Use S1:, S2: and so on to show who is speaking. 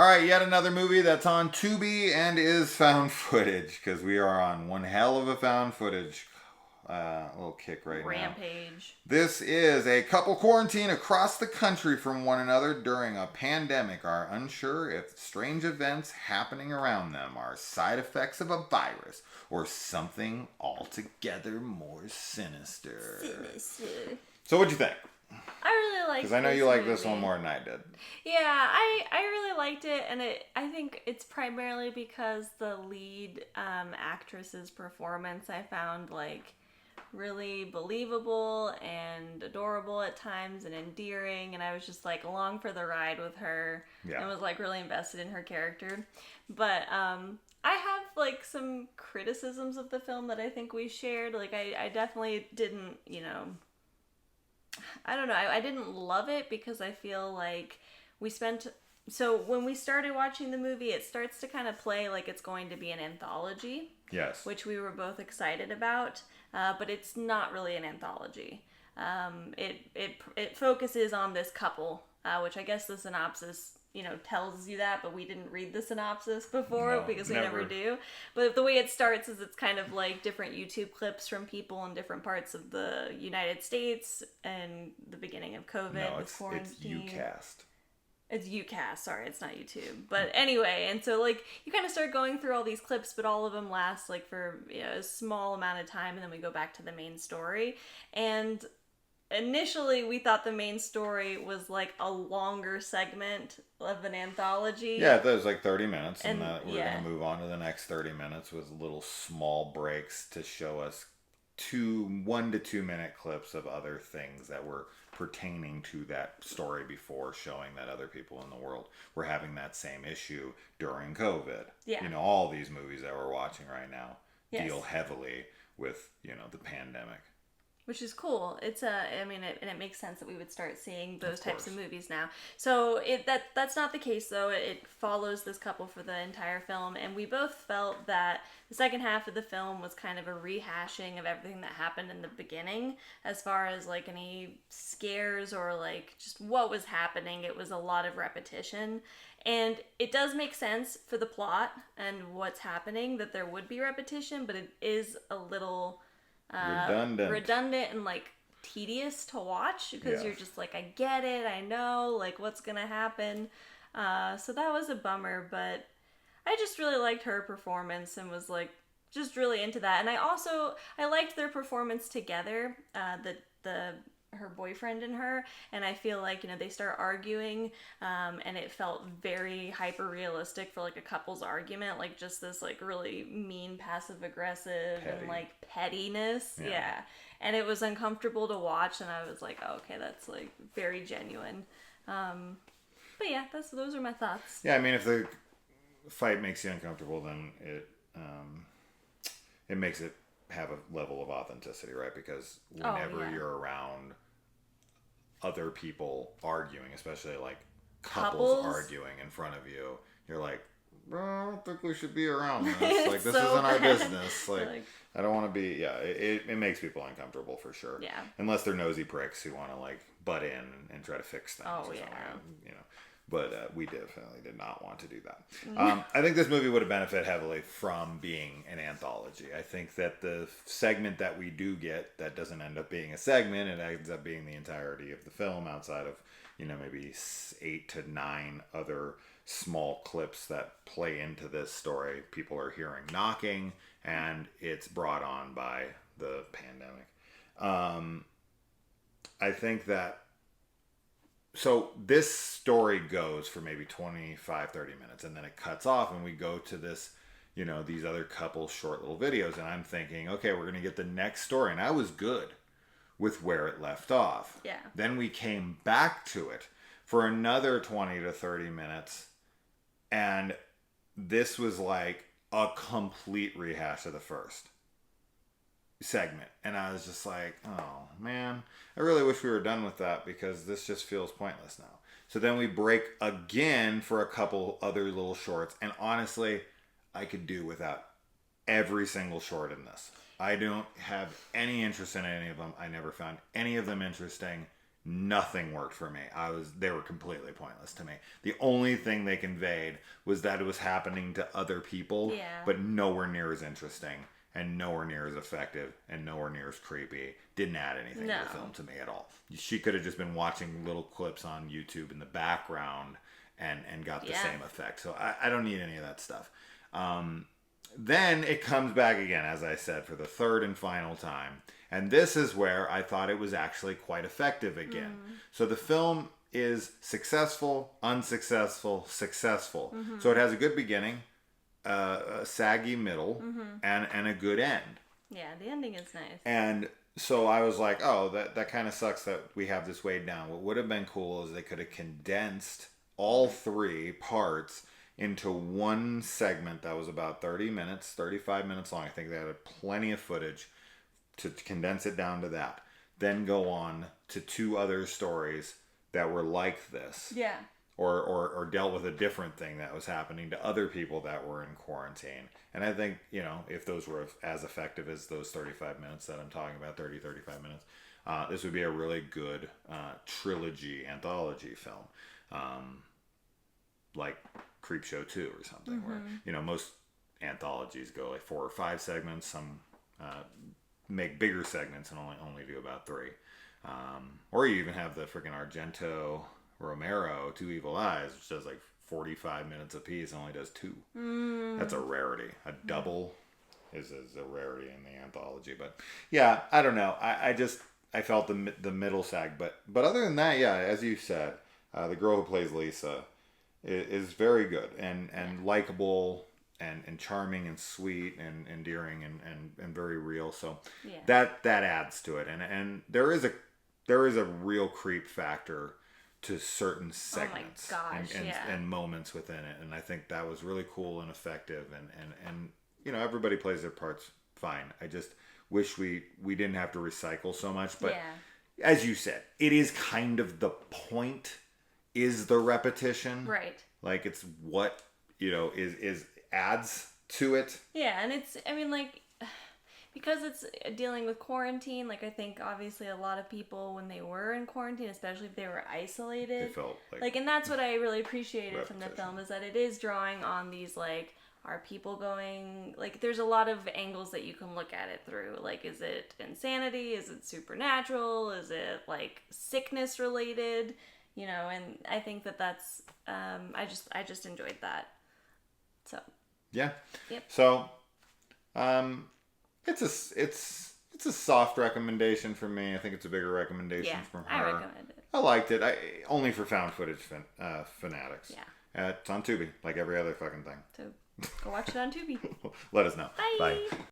S1: All right, yet another movie that's on Tubi and is found footage, because we are on one hell of a found footage little kick right now.
S2: Rampage.
S1: This is a couple quarantine across the country from one another during a pandemic are unsure if strange events happening around them are side effects of a virus or something altogether more sinister. So what'd you think?
S2: I really liked it.
S1: Because I know you like this one more than I did.
S2: Yeah, I really liked it, and I think it's primarily because the lead actress's performance I found like really believable and adorable at times and endearing, and I was just like along for the ride with her and was like really invested in her character. But I have like some criticisms of the film that I think we shared. Like I definitely didn't, I don't know, I didn't love it because I feel like so when we started watching the movie, it starts to kind of play like it's going to be an anthology.
S1: Yes.
S2: Which we were both excited about, but it's not really an anthology. It focuses on this couple, which I guess the synopsis, tells you that, but we didn't read the synopsis before because we never do. But the way it starts is it's kind of like different YouTube clips from people in different parts of the United States and the beginning of COVID.
S1: No,
S2: with quarantine.
S1: it's UCast.
S2: It's UCast, sorry, it's not YouTube. But anyway, and so like you kind of start going through all these clips, but all of them last like for a small amount of time, and then we go back to the main story. And initially we thought the main story was like a longer segment of an anthology.
S1: Yeah, that was like 30 minutes, and we're going to move on to the next 30 minutes with little small breaks to show us 1 to 2 minute clips of other things that were pertaining to that story before, showing that other people in the world were having that same issue during COVID.
S2: Yeah.
S1: All these movies that we're watching right now deal heavily with, the pandemic.
S2: Which is cool. It's and it makes sense that we would start seeing those types of movies now. So that's not the case though. It follows this couple for the entire film, and we both felt that the second half of the film was kind of a rehashing of everything that happened in the beginning, as far as like any scares or like just what was happening. It was a lot of repetition, and it does make sense for the plot and what's happening that there would be repetition, but it is a little redundant and like tedious to watch because you're just like, I get it, I know like what's gonna happen. So that was a bummer, but I just really liked her performance and was like just really into that. And I liked their performance together, her boyfriend and her, and I feel like they start arguing, and it felt very hyper realistic for like a couple's argument, like just this like really mean passive aggressive and like pettiness. Yeah, and it was uncomfortable to watch, and I was like, oh, okay, that's like very genuine. But yeah, those are my thoughts.
S1: Yeah, I mean, if the fight makes you uncomfortable, then it makes it have a level of authenticity, right? Because whenever you're around other people arguing, especially like couples arguing in front of you, you're like, bro, I don't think we should be around this. Like, this isn't our business. Like, I don't want to be. Yeah, it makes people uncomfortable for sure.
S2: Yeah.
S1: Unless they're nosy pricks who want to like butt in and try to fix things.
S2: Oh,
S1: or
S2: yeah.
S1: something, But we definitely did not want to do that. I think this movie would have benefited heavily from being an anthology. I think that the segment that we do get, that doesn't end up being a segment, it ends up being the entirety of the film outside of, maybe 8 to 9 other small clips that play into this story. People are hearing knocking, and it's brought on by the pandemic. I think that so this story goes for maybe 25, 30 minutes, and then it cuts off, and we go to this, these other couple short little videos, and I'm thinking, okay, we're going to get the next story, and I was good with where it left off.
S2: Yeah.
S1: Then we came back to it for another 20 to 30 minutes, and this was like a complete rehash of the first segment, and I was just like, oh man, I really wish we were done with that because this just feels pointless now. So then we break again for a couple other little shorts, and honestly, I could do without every single short in this. I don't have any interest in any of them. I never found any of them interesting, Nothing worked for me. They were completely pointless to me. The only thing they conveyed was that it was happening to other people, but nowhere near as interesting and nowhere near as effective and nowhere near as creepy. Didn't add anything to the film to me at all. She could have just been watching little clips on YouTube in the background and got the same effect. So I don't need any of that stuff. Then it comes back again, as I said, for the third and final time. And this is where I thought it was actually quite effective again. So the film is successful, unsuccessful, successful. So it has a good beginning, a saggy middle, and a good end.
S2: Yeah, the ending is nice.
S1: And so I was like, oh, that kind of sucks that we have this weighed down. What would have been cool is they could have condensed all three parts into one segment that was about 30 minutes, 35 minutes long. I think they had plenty of footage to condense it down to that. Then go on to two other stories that were like this.
S2: Yeah.
S1: Or dealt with a different thing that was happening to other people that were in quarantine. And I think, if those were as effective as those 35 minutes that I'm talking about, 30, 35 minutes, this would be a really good trilogy, anthology film. Like Creepshow 2 or something, where, most anthologies go like 4 or 5 segments. Some make bigger segments and only do about 3. Or you even have the freaking Argento Romero, Two Evil Eyes, which does like 45 minutes a piece and only does 2. That's a rarity. A double is a rarity in the anthology. But yeah, I don't know. I felt the middle sag. But other than that, yeah, as you said, the girl who plays Lisa is very good and likable and charming and sweet and endearing and very real. So that adds to it. And there is a real creep factor to certain segments and moments within it. And I think that was really cool and effective. And everybody plays their parts fine. I just wish we didn't have to recycle so much. But as you said, it is kind of the point is the repetition.
S2: Right.
S1: Like it's what, is adds to it.
S2: Yeah, and it's, because it's dealing with quarantine, I think obviously a lot of people when they were in quarantine, especially if they were isolated,
S1: They felt like
S2: and that's what I really appreciated from the film, is that it is drawing on these, are people going, there's a lot of angles that you can look at it through. Is it insanity? Is it supernatural? Is it, sickness related? And I think that's, I just enjoyed that. So.
S1: Yeah.
S2: Yep.
S1: So, it's a soft recommendation for me. I think it's a bigger recommendation from her.
S2: I recommend it.
S1: I liked it. Only for found footage fanatics.
S2: Yeah.
S1: It's on Tubi, like every other fucking thing.
S2: So go watch it on Tubi.
S1: Let us know.
S2: Bye.
S1: Bye.